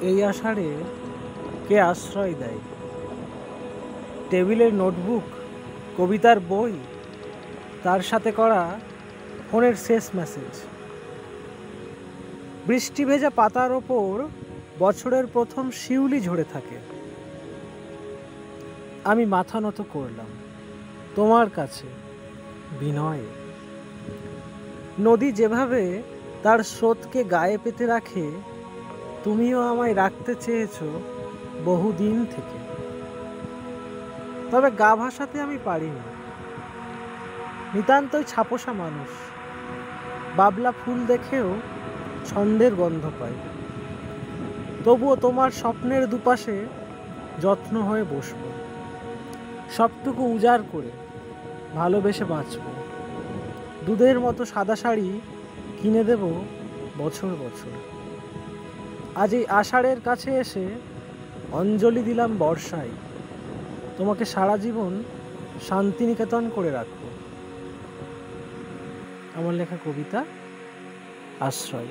এই আষাঢ়ে কে আশ্রয় দেয়? টেবিলের নোটবুক, কবিতার বই, তার সাথে করা ফোনের শেষ মেসেজ। বৃষ্টি ভেজা পাতার ওপর বছরের প্রথম শিউলি ঝরে থাকে। আমি মাথা নত করলাম তোমার কাছে বিনয়ে। নদী যেভাবে তার স্রোতকে গায়ে পেতে রাখে, তুমিও আমায় রাখতে চেয়েছো বহুদিন থেকে। তবে গা ভাসাতে আমি পারিনি, নিতান্তই ছাপোষা মানুষ। বাবলা ফুল দেখেও ছন্দের গন্ধ পাই। তবুও তোমার স্বপ্নের দুপাশে যত্ন হয়ে বসব, সবটুকু উজাড় করে ভালোবেসে বাঁচব। দুধের মতো সাদা শাড়ি কিনে দেব বছর বছর। আজ এই আষাঢ়ের কাছে এসে অঞ্জলি দিলাম বর্ষায়, তোমাকে সারা জীবন শান্তিনিকেতন করে রাখবো। আমার লেখা কবিতা আশ্রয়।